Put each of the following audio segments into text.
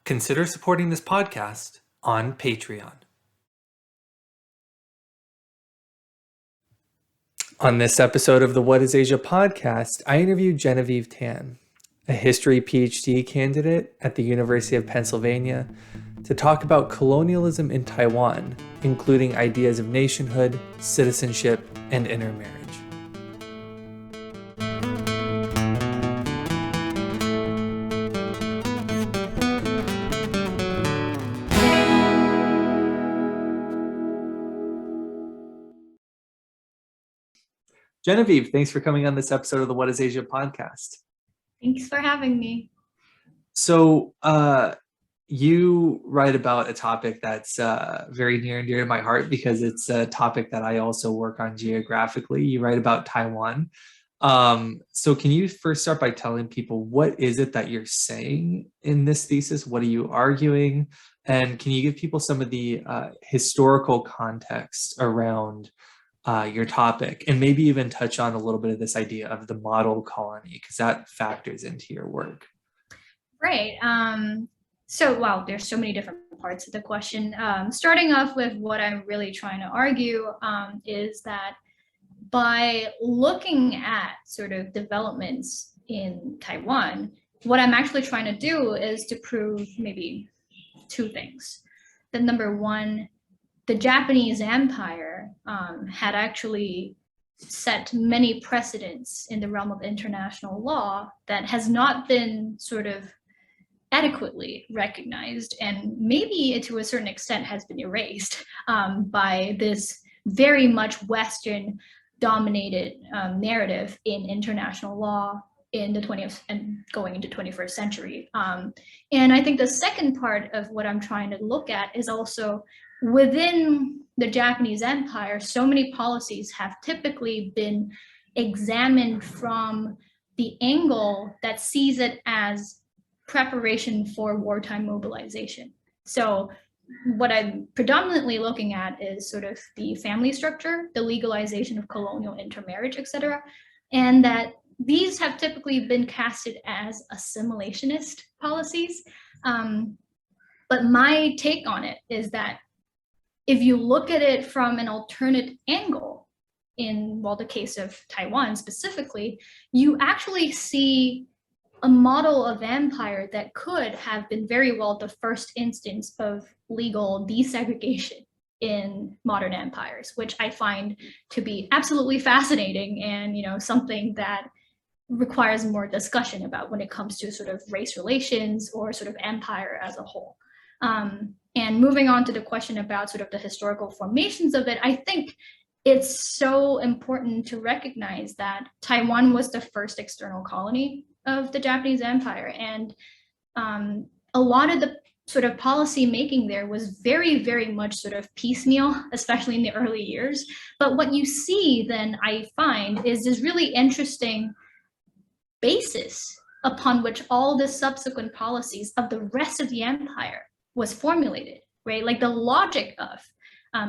Consider supporting this podcast on Patreon. On this episode of the What is Asia podcast, I interviewed Genevieve Tan, a history Ph.D. candidate at the University of Pennsylvania, to talk about colonialism in Taiwan, including ideas of nationhood, citizenship, and intermarriage. Genevieve, thanks for coming on this episode of the What is Asia podcast. Thanks for having me. So you write about a topic that's very near and dear to my heart because it's a topic that I also work on geographically. You write about Taiwan. So can you first start by telling people what is it that you're saying in this thesis? What are you arguing? And can you give people some of the historical context around your topic, and maybe even touch on a little bit of this idea of the model colony, because that factors into your work. Right. Wow, there's so many different parts of the question. Starting off with what I'm really trying to argue is that by looking at sort of developments in Taiwan, what I'm actually trying to do is to prove maybe two things. That number one, the Japanese Empire had actually set many precedents in the realm of international law that has not been sort of adequately recognized, and maybe to a certain extent has been erased by this very much Western dominated narrative in international law in the 20th and going into 21st century. And I think the second part of what I'm trying to look at is also within the Japanese Empire, so many policies have typically been examined from the angle that sees it as preparation for wartime mobilization. So what I'm predominantly looking at is sort of the family structure, the legalization of colonial intermarriage, etc., and that these have typically been casted as assimilationist policies. But my take on it is that if you look at it from an alternate angle, in the case of Taiwan specifically, you actually see a model of empire that could have been very well the first instance of legal desegregation in modern empires, which I find to be absolutely fascinating and something that requires more discussion about when it comes to sort of race relations or sort of empire as a whole. And moving on to the question about sort of the historical formations of it, I think it's so important to recognize that Taiwan was the first external colony of the Japanese Empire. And a lot of the sort of policy making there was very, very much sort of piecemeal, especially in the early years. But what you see then, I find, is this really interesting basis upon which all the subsequent policies of the rest of the empire was formulated, right? Like the logic of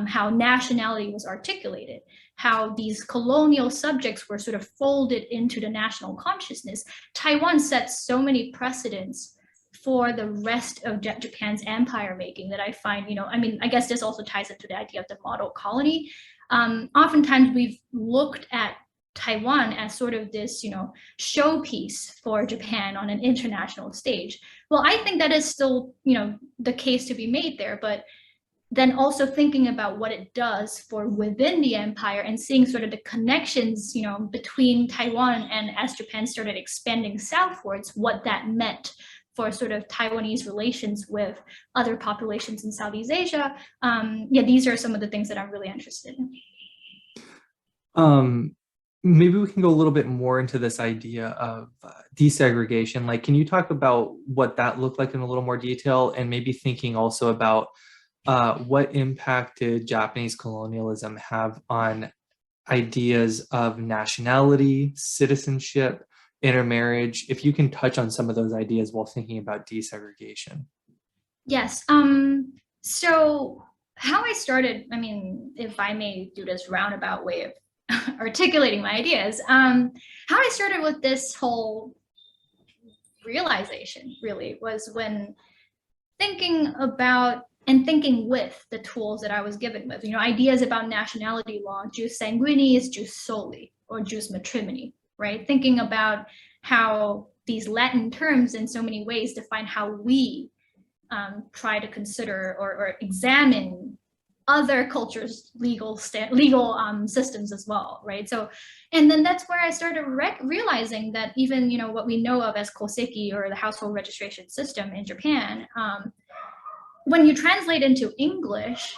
how nationality was articulated, how these colonial subjects were sort of folded into the national consciousness. Taiwan set so many precedents for the rest of Japan's empire making that I find, I guess this also ties into the idea of the model colony. Oftentimes we've looked at Taiwan as sort of this, showpiece for Japan on an international stage. Well, I think that is still, the case to be made there, but then also thinking about what it does for within the empire and seeing sort of the connections, between Taiwan and as Japan started expanding southwards, what that meant for sort of Taiwanese relations with other populations in Southeast Asia. These are some of the things that I'm really interested in. Maybe we can go a little bit more into this idea of desegregation. Like, can you talk about what that looked like in a little more detail, and maybe thinking also about what impact did Japanese colonialism have on ideas of nationality, citizenship, intermarriage? If you can touch on some of those ideas while thinking about desegregation. Yes. So how I started, if I may do this roundabout way of articulating my ideas, how I started with this whole realization really was when thinking about and thinking with the tools that I was given with, ideas about nationality law, jus sanguinis, jus soli, or jus matrimony, right? Thinking about how these Latin terms in so many ways define how we try to consider or examine other cultures' legal systems as well, right? So, and then that's where I started realizing that even what we know of as koseki, or the household registration system in Japan, when you translate into English,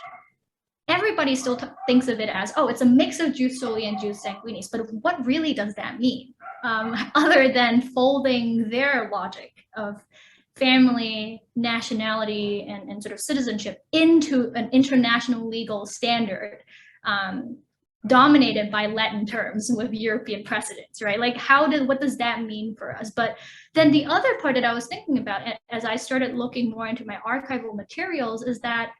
everybody still thinks of it as, oh, it's a mix of jus soli and jus sanguinis. But what really does that mean, other than folding their logic of family, nationality, and sort of citizenship into an international legal standard, dominated by Latin terms with European precedents, right? Like, what does that mean for us? But then the other part that I was thinking about as I started looking more into my archival materials is that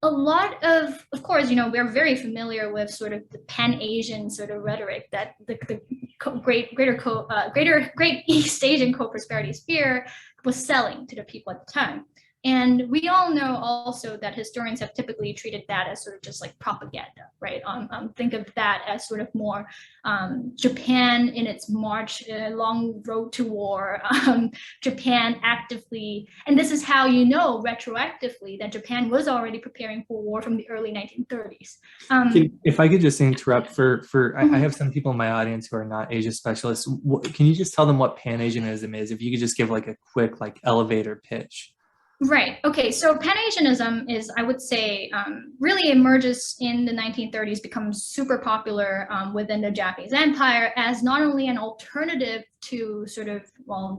a lot of course, we're very familiar with sort of the Pan-Asian sort of rhetoric that the Great East Asian co-prosperity sphere was selling to the people at the time. And we all know also that historians have typically treated that as sort of just like propaganda, right? Think of that as sort of more Japan in its march, long road to war, Japan actively, and this is how retroactively that Japan was already preparing for war from the early 1930s. If I could just interrupt I have some people in my audience who are not Asia specialists. Can you just tell them what Pan-Asianism is? If you could just give like a quick elevator pitch. Right. Okay. So Pan-Asianism is, I would say, really emerges in the 1930s, becomes super popular within the Japanese Empire as not only an alternative to sort of,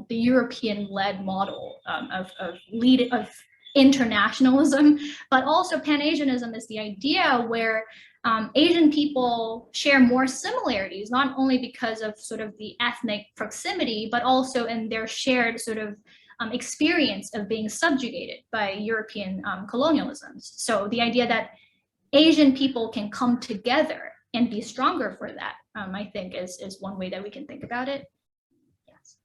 the European-led model of internationalism, but also Pan-Asianism is the idea where Asian people share more similarities, not only because of sort of the ethnic proximity, but also in their shared sort of experience of being subjugated by European colonialism. So the idea that Asian people can come together and be stronger for that, I think is one way that we can think about it. Yes.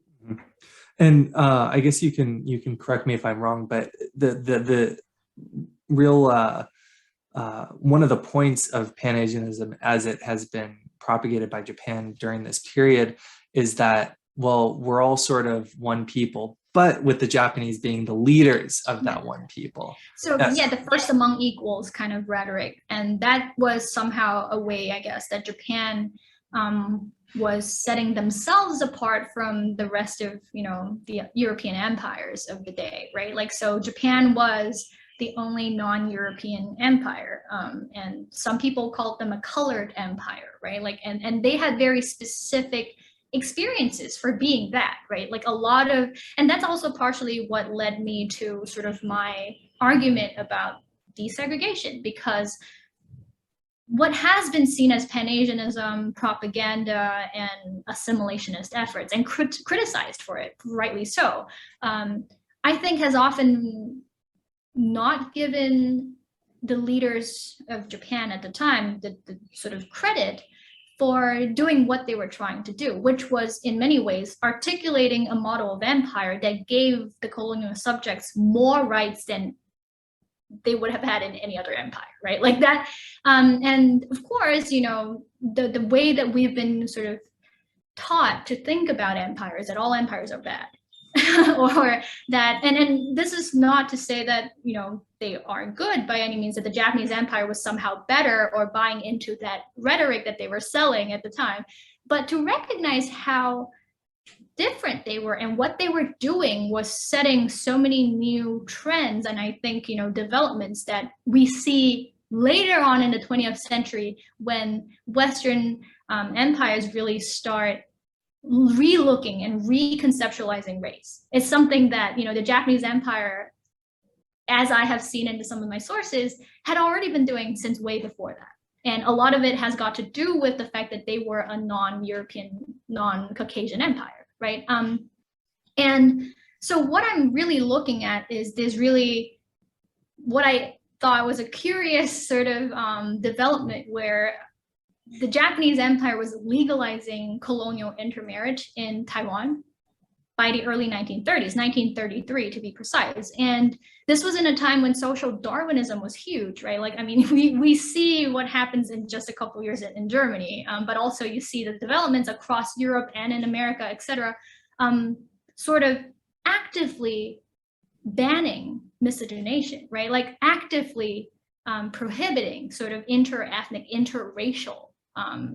And I guess you can correct me if I'm wrong, but the real one of the points of Pan-Asianism as it has been propagated by Japan during this period is that, we're all sort of one people, but with the Japanese being the leaders of that one people. So yes. The first among equals kind of rhetoric. And that was somehow a way, I guess, that Japan was setting themselves apart from the rest of, the European empires of the day, right? Like, so Japan was the only non-European empire. And some people called them a colored empire, right? Like, and they had very specific experiences for being that, right? Like and that's also partially what led me to sort of my argument about desegregation, because what has been seen as Pan-Asianism, propaganda, and assimilationist efforts, and criticized for it, rightly so, I think has often not given the leaders of Japan at the time the sort of credit for doing what they were trying to do, which was in many ways articulating a model of empire that gave the colonial subjects more rights than they would have had in any other empire, right? Like that. And of course, the way that we've been sort of taught to think about empires, that all empires are bad. Or that, and this is not to say that they aren't good by any means, that the Japanese Empire was somehow better, or buying into that rhetoric that they were selling at the time, but to recognize how different they were, and what they were doing was setting so many new trends, and I think developments that we see later on in the 20th century when Western empires really start relooking and reconceptualizing race. It's something that the Japanese Empire, as I have seen into some of my sources, had already been doing since way before that. And a lot of it has got to do with the fact that they were a non-European, non-Caucasian empire, right? And so what I'm really looking at is this really, what I thought was a curious sort of development where the Japanese Empire was legalizing colonial intermarriage in Taiwan. by the early 1930s, 1933 to be precise. And this was in a time when social Darwinism was huge, right? Like, I mean, we see what happens in just a couple of years in Germany, but also you see the developments across Europe and in America, et cetera, sort of actively banning miscegenation, right? Like actively prohibiting sort of inter-ethnic, interracial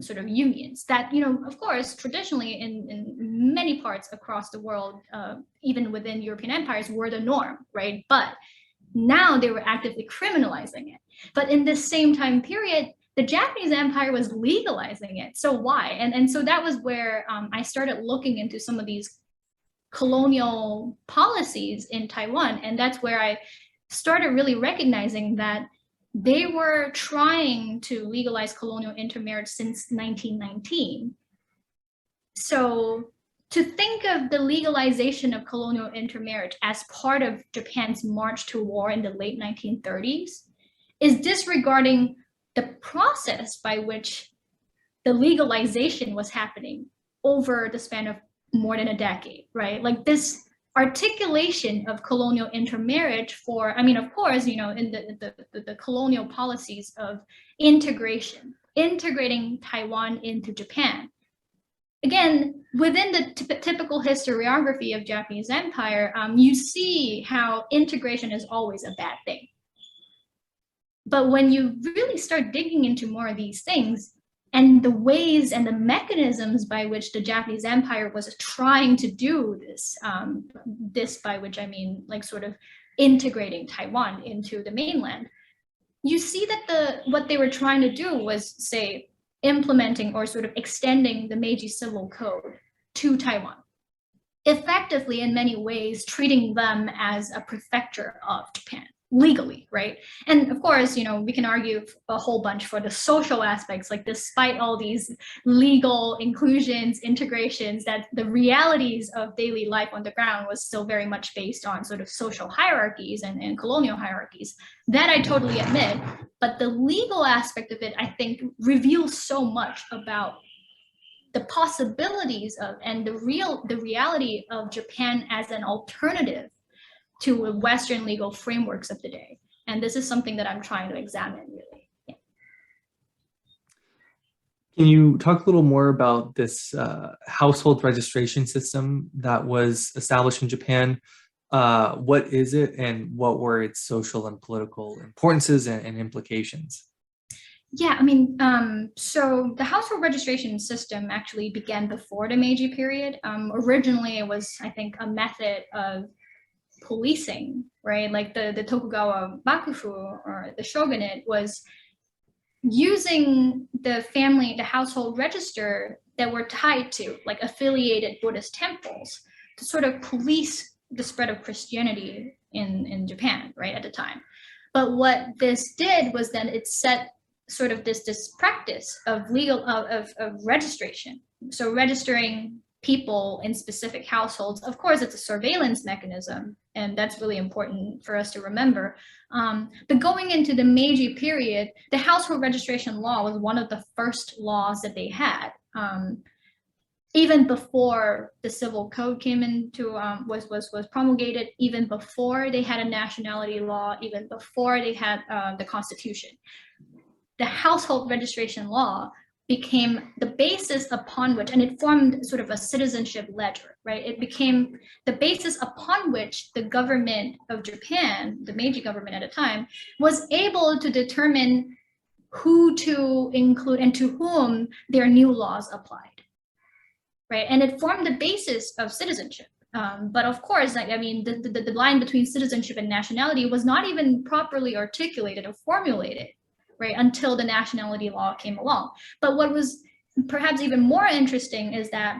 sort of unions that, of course, traditionally in many parts across the world, even within European empires, were the norm, right? But now they were actively criminalizing it. But in this same time period, the Japanese empire was legalizing it. So why? And so that was where I started looking into some of these colonial policies in Taiwan. And that's where I started really recognizing that they were trying to legalize colonial intermarriage since 1919. So to think of the legalization of colonial intermarriage as part of Japan's march to war in the late 1930s is disregarding the process by which the legalization was happening over the span of more than a decade, right? Like this articulation of colonial intermarriage for, I mean, of course, in the colonial policies of integration, integrating Taiwan into Japan. Again, within the typical historiography of Japanese empire, you see how integration is always a bad thing. But when you really start digging into more of these things, and the ways and the mechanisms by which the Japanese empire was trying to do this, this by which I mean like sort of integrating Taiwan into the mainland, you see that what they were trying to do was, say, implementing or sort of extending the Meiji Civil Code to Taiwan, effectively in many ways treating them as a prefecture of Japan. Legally, right? And of course, we can argue a whole bunch for the social aspects, like despite all these legal inclusions, integrations, that the realities of daily life on the ground was still very much based on sort of social hierarchies and colonial hierarchies. That I totally admit, but the legal aspect of it, I think, reveals so much about the possibilities of and the reality of Japan as an alternative to Western legal frameworks of the day. And this is something that I'm trying to examine, really. Yeah. Can you talk a little more about this household registration system that was established in Japan? What is it, and what were its social and political importances and implications? Yeah, I mean, so the household registration system actually began before the Meiji period. Originally, it was, I think, a method of policing, right? Like the Tokugawa Bakufu or the shogunate was using the household register that were tied to like affiliated Buddhist temples to sort of police the spread of Christianity in Japan, right, at the time. But what this did was then it set sort of this practice of registration. So registering people in specific households. Of course, it's a surveillance mechanism, and that's really important for us to remember. But going into the Meiji period, the household registration law was one of the first laws that they had. Even before the civil code came into was promulgated, even before they had a nationality law, even before they had the constitution, the household registration law became the basis upon which, and it formed sort of a citizenship ledger, right? It became the basis upon which the government of Japan, the Meiji government at the time, was able to determine who to include and to whom their new laws applied, right? And it formed the basis of citizenship. But of course, like, I mean, the line between citizenship and nationality was not even properly articulated or formulated, right, until the nationality law came along. But what was perhaps even more interesting is that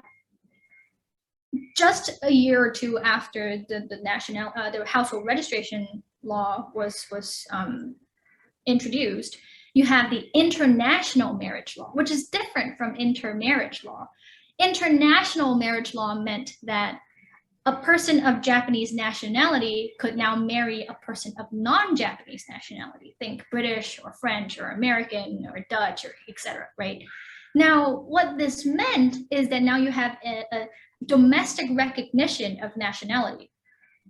just a year or two after the household registration law was introduced, you have the international marriage law, which is different from intermarriage law. International marriage law meant that a person of Japanese nationality could now marry a person of non-Japanese nationality. Think British or French or American or Dutch or etc., right? Now, what this meant is that now you have a domestic recognition of nationality,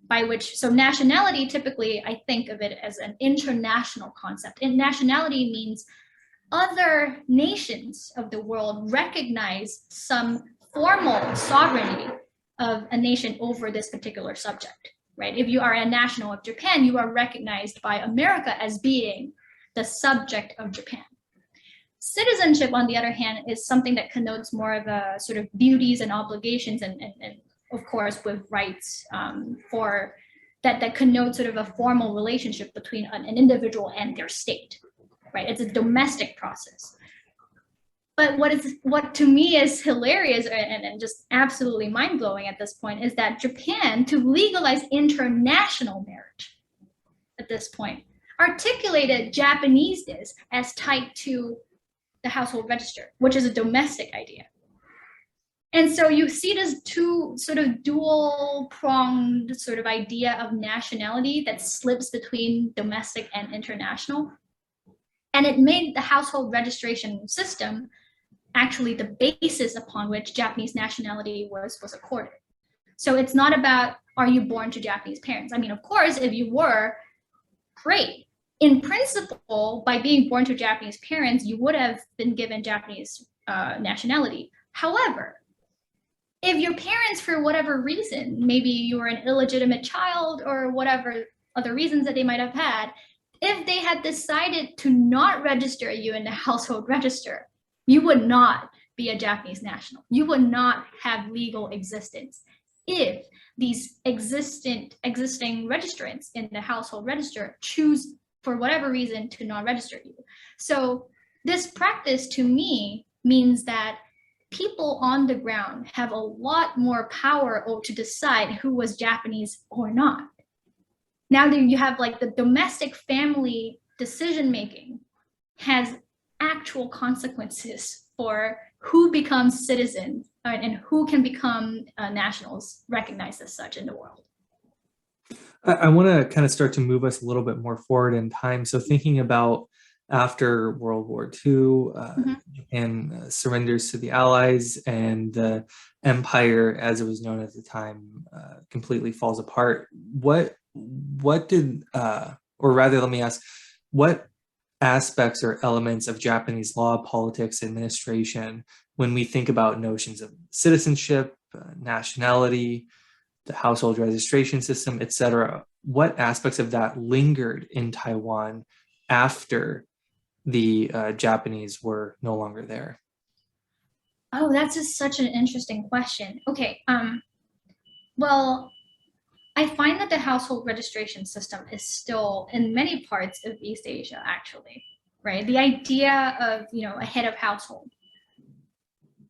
by which, so nationality, typically, I think of it as an international concept. And nationality means other nations of the world recognize some formal sovereignty of a nation over this particular subject, right? If you are a national of Japan, you are recognized by America as being the subject of Japan. Citizenship, on the other hand, is something that connotes more of a sort of duties and obligations, and of course with rights for that connotes sort of a formal relationship between an individual and their state, right? It's a domestic process. But what to me is hilarious and just absolutely mind-blowing at this point is that Japan, to legalize international marriage at this point, articulated Japanese-ness as tied to the household register, which is a domestic idea. And so you see this two sort of dual-pronged sort of idea of nationality that slips between domestic and international. And it made the household registration system actually the basis upon which Japanese nationality was accorded. So it's not about, are you born to Japanese parents? I mean, of course, if you were, great. In principle, by being born to Japanese parents, you would have been given Japanese nationality. However, if your parents, for whatever reason, maybe you were an illegitimate child or whatever other reasons that they might have had, if they had decided to not register you in the household register, you would not be a Japanese national. You would not have legal existence if these existing registrants in the household register choose, for whatever reason, to not register you. So this practice, to me, means that people on the ground have a lot more power to decide who was Japanese or not. Now that you have like the domestic family decision-making has actual consequences for who becomes citizens and who can become nationals recognized as such in the world. I want to kind of start to move us a little bit more forward in time. So thinking about after World War II, Japan surrenders to the Allies, and the empire, as it was known at the time, completely falls apart. What did, or rather, let me ask, what aspects or elements of Japanese law, politics, administration, when we think about notions of citizenship, nationality, the household registration system, etc., what aspects of that lingered in Taiwan after the Japanese were no longer there? Oh, that's such an interesting question. Okay, well, I find that the household registration system is still in many parts of East Asia, actually, right? The idea of, a head of household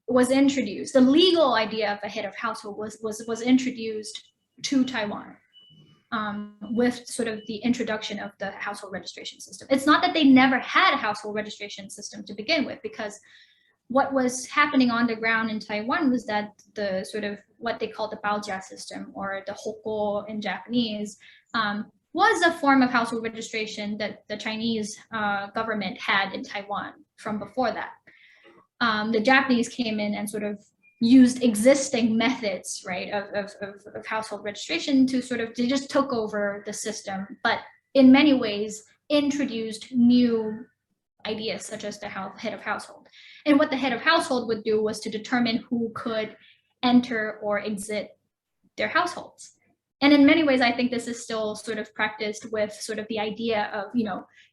was introduced. The legal idea of a head of household was introduced to Taiwan with sort of the introduction of the household registration system. It's not that they never had a household registration system to begin with, because what was happening on the ground in Taiwan was that the sort of what they call the baojia system, or the hoko in Japanese, was a form of household registration that the Chinese government had in Taiwan from before that. The Japanese came in and sort of used existing methods, right, of household registration to sort of, they just took over the system, but in many ways introduced new ideas such as the head of household. And what the head of household would do was to determine who could enter or exit their households. And in many ways, I think this is still sort of practiced with sort of the idea of,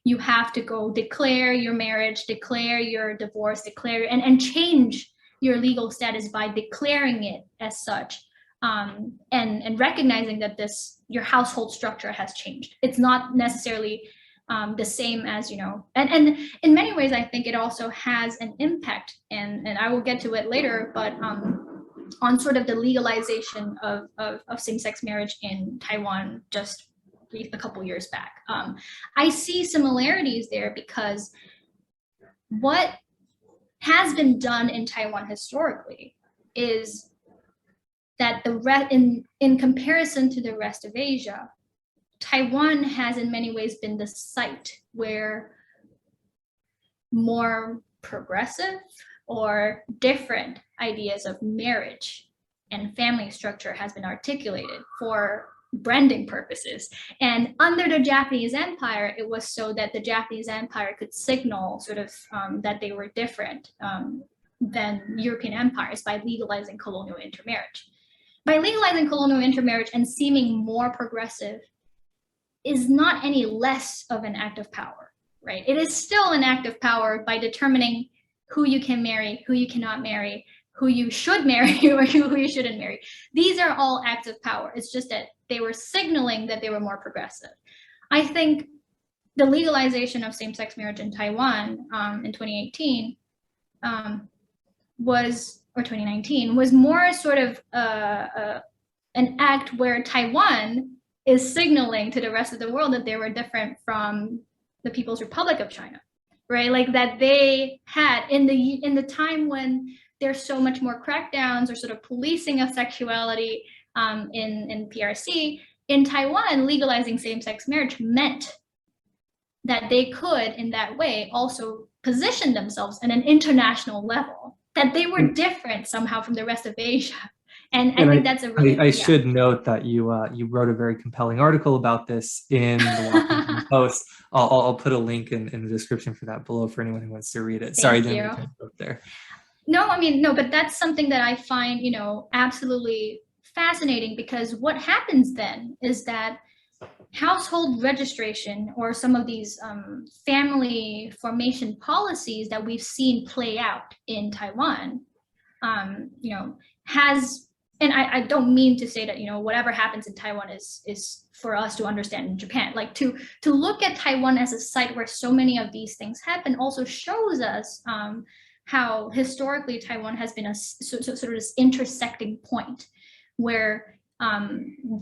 you have to go declare your marriage, declare your divorce, declare and change your legal status by declaring it as such, and recognizing that your household structure has changed. It's not necessarily the same as, and in many ways, I think it also has an impact, and I will get to it later, but on sort of the legalization of same-sex marriage in Taiwan just a couple years back. I see similarities there because what has been done in Taiwan historically is that in comparison to the rest of Asia, Taiwan has in many ways been the site where more progressive or different ideas of marriage and family structure has been articulated for branding purposes. And under the Japanese Empire, it was so that the Japanese Empire could signal sort of that they were different than European empires by legalizing colonial intermarriage. By legalizing colonial intermarriage and seeming more progressive is not any less of an act of power, right? It is still an act of power by determining who you can marry, who you cannot marry, who you should marry or who you shouldn't marry. These are all acts of power. It's just that they were signaling that they were more progressive. I think the legalization of same-sex marriage in Taiwan in 2018 or 2019 was more sort of an act where Taiwan is signaling to the rest of the world that they were different from the People's Republic of China, right? Like that they had in the time when there's so much more crackdowns or sort of policing of sexuality in PRC, in Taiwan, legalizing same-sex marriage meant that they could, in that way, also position themselves at an international level, that they were different somehow from the rest of Asia. And I think that's a really... I should note that you wrote a very compelling article about this in the Washington Post. I'll put a link in the description for that below for anyone who wants to read it. Sorry, I didn't interrupt there. No, I mean, no, but that's something that I find, absolutely fascinating, because what happens then is that household registration or some of these family formation policies that we've seen play out in Taiwan, has, and I don't mean to say that, whatever happens in Taiwan is for us to understand in Japan. Like to look at Taiwan as a site where so many of these things happen also shows us how historically Taiwan has been a sort of this intersecting point where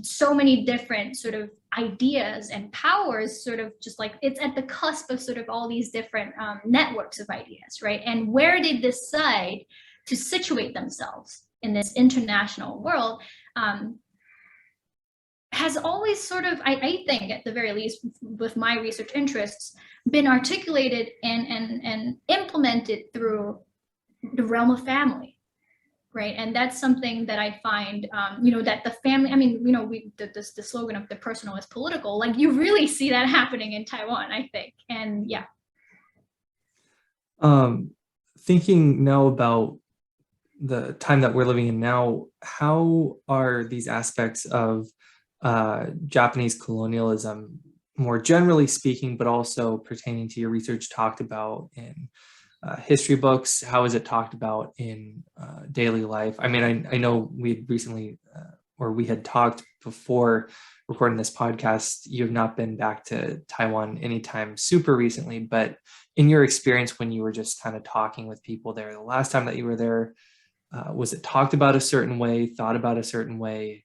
so many different sort of ideas and powers sort of just like it's at the cusp of sort of all these different networks of ideas, right? And where they decide to situate themselves in this international world has always sort of, I think at the very least with my research interests, been articulated and implemented through the realm of family, right? And that's something that I find, that the family, I mean, the slogan of the personal is political, like you really see that happening in Taiwan, I think. And yeah. Thinking now about the time that we're living in now, how are these aspects of Japanese colonialism, more generally speaking, but also pertaining to your research, talked about in history books? How is it talked about in daily life? I mean, I know we had recently, or we had talked before recording this podcast, you have not been back to Taiwan anytime super recently, but in your experience when you were just kind of talking with people there, the last time that you were there, was it talked about a certain way, thought about a certain way?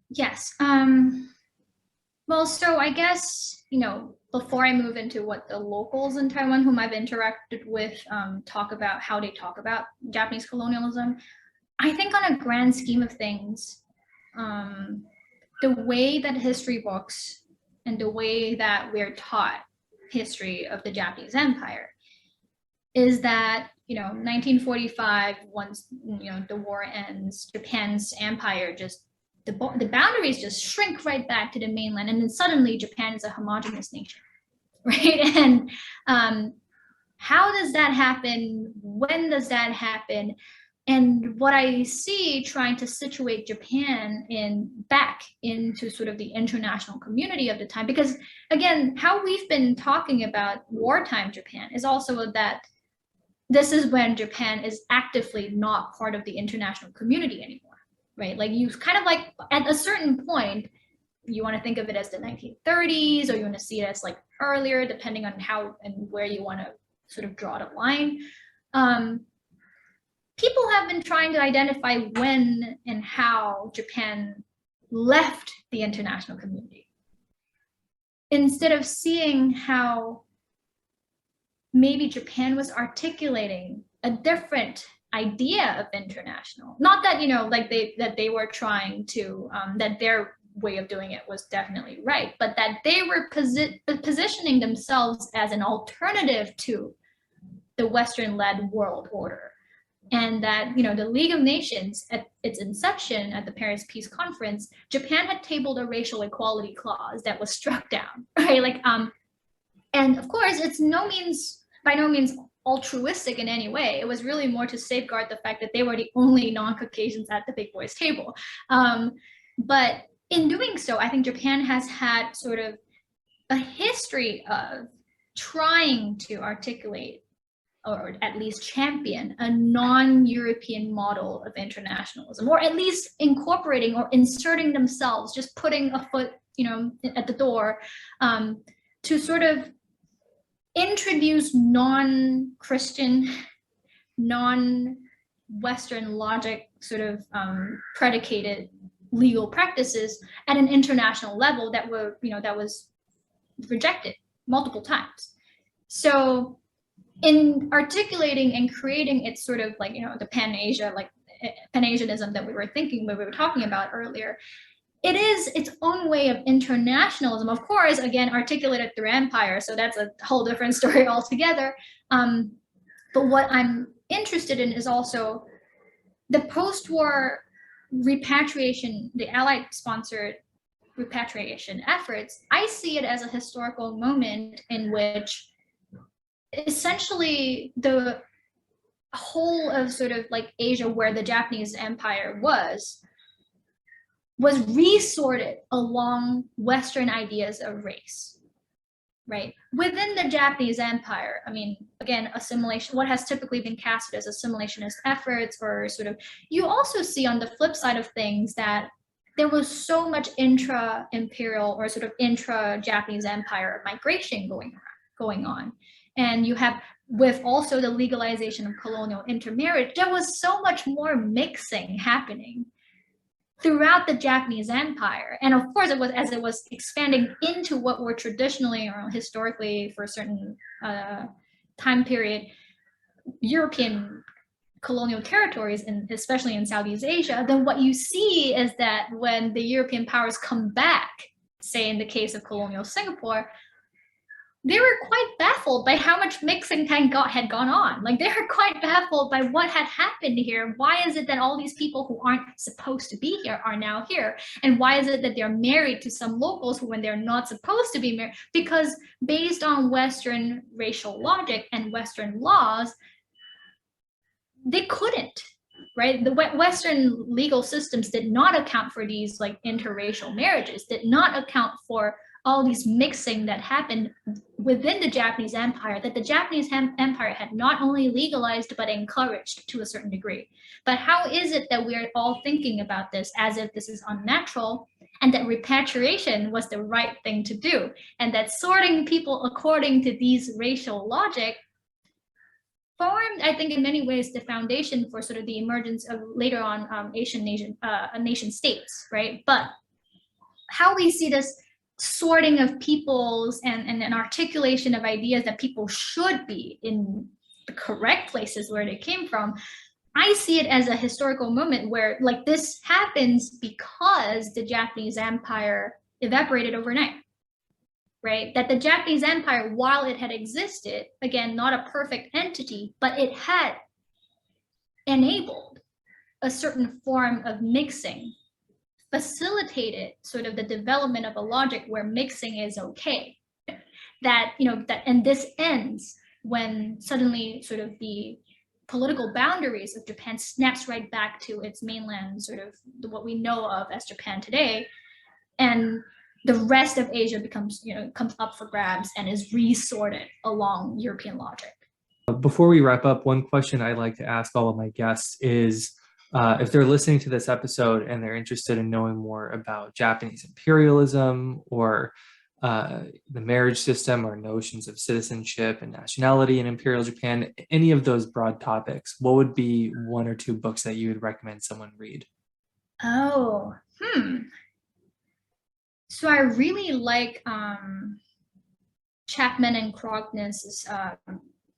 Yes. Well, so I guess, before I move into what the locals in Taiwan whom I've interacted with talk about, how they talk about Japanese colonialism, I think on a grand scheme of things, the way that history books and the way that we're taught history of the Japanese Empire is that, 1945, once, the war ends, Japan's empire just, the boundaries just shrink right back to the mainland, and then suddenly Japan is a homogenous nation, right? And how does that happen? When does that happen? And what I see trying to situate Japan back into sort of the international community of the time, because again, how we've been talking about wartime Japan is also that this is when Japan is actively not part of the international community anymore, right? Like you kind of like at a certain point, you want to think of it as the 1930s, or you want to see it as like earlier, depending on how and where you want to sort of draw the line. People have been trying to identify when and how Japan left the international community, instead of seeing how maybe Japan was articulating a different idea of international. Not that, that they were trying to, that their way of doing it was definitely right, but that they were positioning themselves as an alternative to the Western-led world order. And that, the League of Nations, at its inception at the Paris Peace Conference, Japan had tabled a racial equality clause that was struck down, right? And of course, it's by no means altruistic in any way. It was really more to safeguard the fact that they were the only non-Caucasians at the big boys table. But in doing so, I think Japan has had sort of a history of trying to articulate, or at least champion, a non-European model of internationalism, or at least incorporating or inserting themselves, just putting a foot, at the door, to sort of introduce non-Christian, non-Western logic sort of predicated legal practices at an international level that was rejected multiple times. So in articulating and creating its sort of the PanAsianism that we were talking about earlier, it is its own way of internationalism, of course, again, articulated through empire. So that's a whole different story altogether. But what I'm interested in is also the post-war repatriation, the Allied-sponsored repatriation efforts. I see it as a historical moment in which essentially the whole of sort of Asia, where the Japanese Empire was resorted along Western ideas of race, right? Within the Japanese Empire, I mean, again, assimilation, what has typically been casted as assimilationist efforts, or sort of, you also see on the flip side of things that there was so much intra-imperial or sort of intra-Japanese Empire migration going on. And you have, with also the legalization of colonial intermarriage, there was so much more mixing happening throughout the Japanese Empire. And of course, it was expanding into what were traditionally or historically, for a certain time period, European colonial territories, and especially in Southeast Asia, then what you see is that when the European powers come back, say in the case of colonial Singapore, they were quite baffled by how much mixing had gone on. They were quite baffled by what had happened here. Why is it that all these people who aren't supposed to be here are now here? And why is it that they're married to some locals when they're not supposed to be married? Because based on Western racial logic and Western laws, they couldn't, right? The Western legal systems did not account for these interracial marriages, did not account for all these mixing that happened within the Japanese Empire, that the Japanese Empire had not only legalized, but encouraged to a certain degree. But how is it that we're all thinking about this as if this is unnatural, and that repatriation was the right thing to do, and that sorting people according to these racial logic formed, I think, in many ways, the foundation for sort of the emergence of later on Asian nation states, right? But how we see this sorting of peoples and an articulation of ideas that people should be in the correct places where they came from, I see it as a historical moment where this happens because the Japanese Empire evaporated overnight, right? That the Japanese Empire, while it had existed, again, not a perfect entity, but it had enabled a certain form of mixing, facilitated sort of the development of a logic where mixing is okay. And this ends when suddenly sort of the political boundaries of Japan snaps right back to its mainland, sort of what we know of as Japan today, and the rest of Asia comes up for grabs and is resorted along European logic. Before we wrap up, one question I like to ask all of my guests is, if they're listening to this episode and they're interested in knowing more about Japanese imperialism, or the marriage system, or notions of citizenship and nationality in Imperial Japan, any of those broad topics, what would be one or two books that you would recommend someone read? So I really like Chapman and Krogness's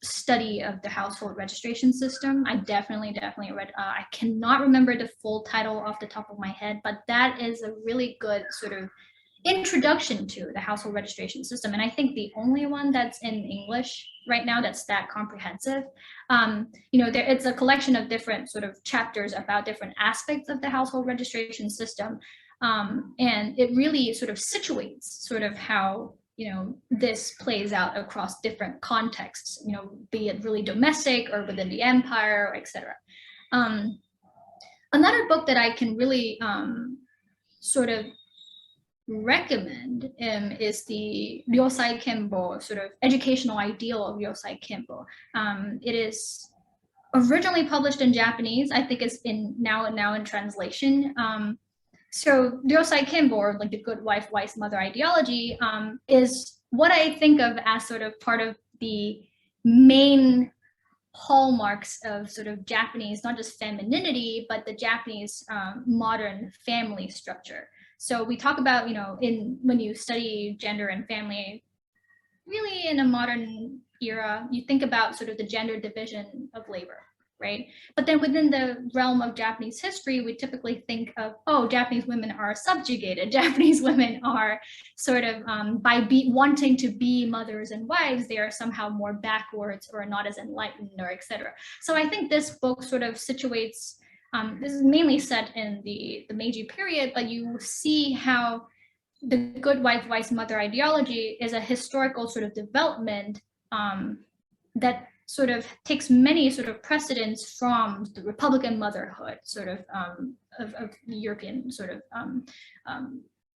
study of the household registration system. I definitely read, I cannot remember the full title off the top of my head, but that is a really good sort of introduction to the household registration system. And I think the only one that's in English right now that's that comprehensive. It's a collection of different sort of chapters about different aspects of the household registration system. And it really sort of situates sort of how this plays out across different contexts, be it really domestic or within the empire, etc. Another book that I can really sort of recommend is the Ryosai Kenbo, sort of educational ideal of Ryosai Kenbo. It is originally published in Japanese. I think it's now in translation. So Ryosai Kenbo, or like the good wife, wise mother ideology, is what I think of as sort of part of the main hallmarks of sort of Japanese, not just femininity, but the Japanese modern family structure. So we talk about, when you study gender and family, really in a modern era, you think about sort of the gender division of labor, right? But then within the realm of Japanese history, we typically think of, Japanese women are subjugated. Japanese women are sort of, wanting to be mothers and wives, they are somehow more backwards or not as enlightened or etc. So I think this book sort of situates, this is mainly set in the Meiji period, but you see how the good wife, wise mother ideology is a historical sort of development that sort of takes many sort of precedents from the Republican motherhood sort of European sort of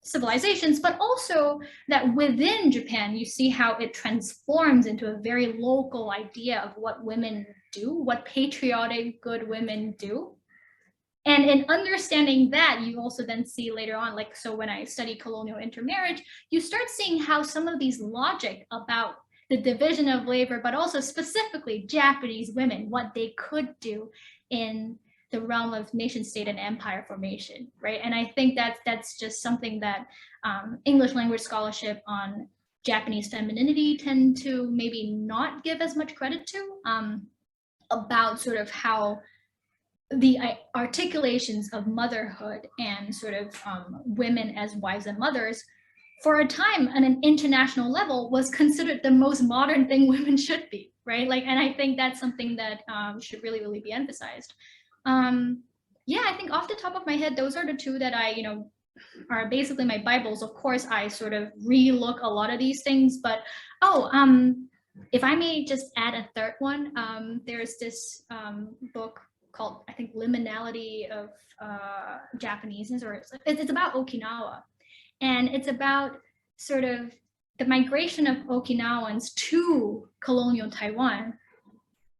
civilizations, but also that within Japan, you see how it transforms into a very local idea of what women do, what patriotic good women do. And in understanding that, you also then see later on, so when I study colonial intermarriage, you start seeing how some of these logic about the division of labor, but also specifically Japanese women, what they could do in the realm of nation state and empire formation, right? And I think that's just something that English language scholarship on Japanese femininity tend to maybe not give as much credit to, about sort of how the articulations of motherhood and sort of women as wives and mothers for a time on an international level was considered the most modern thing women should be, right? And I think that's something that should really, really be emphasized. I think off the top of my head, those are the two that I, are basically my Bibles. Of course, I sort of relook a lot of these things, but if I may just add a third one, there's this book called, I think, Liminality of Japanese, or it's about Okinawa. And it's about sort of the migration of Okinawans to colonial Taiwan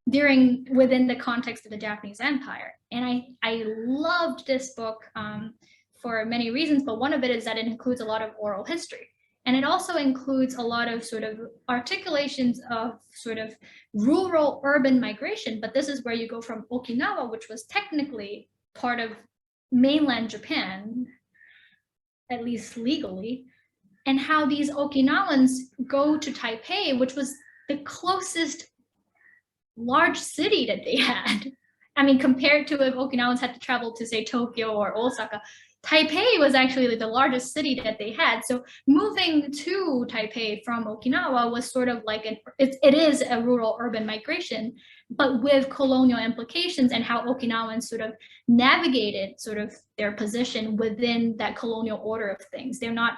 within the context of the Japanese Empire. And I loved this book for many reasons, but one of it is that it includes a lot of oral history. And it also includes a lot of sort of articulations of sort of rural urban migration. But this is where you go from Okinawa, which was technically part of mainland Japan, at least legally, and how these Okinawans go to Taipei, which was the closest large city that they had. I mean, compared to if Okinawans had to travel to, say, Tokyo or Osaka, Taipei was actually the largest city that they had. So moving to Taipei from Okinawa was sort of like it is a rural urban migration, but with colonial implications and how Okinawans sort of navigated sort of their position within that colonial order of things. They're not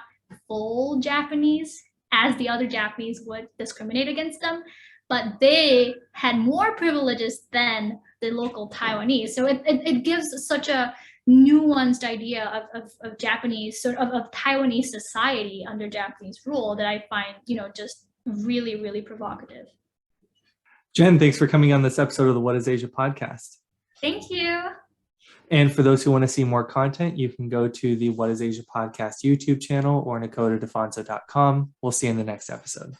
full Japanese as the other Japanese would discriminate against them, but they had more privileges than the local Taiwanese. So it gives such a nuanced idea of Japanese, sort of Taiwanese society under Japanese rule that I find, just really, really provocative. Jen, thanks for coming on this episode of the What is Asia podcast. Thank you. And for those who want to see more content, you can go to the What is Asia podcast YouTube channel or nakotadefonso.com. We'll see you in the next episode.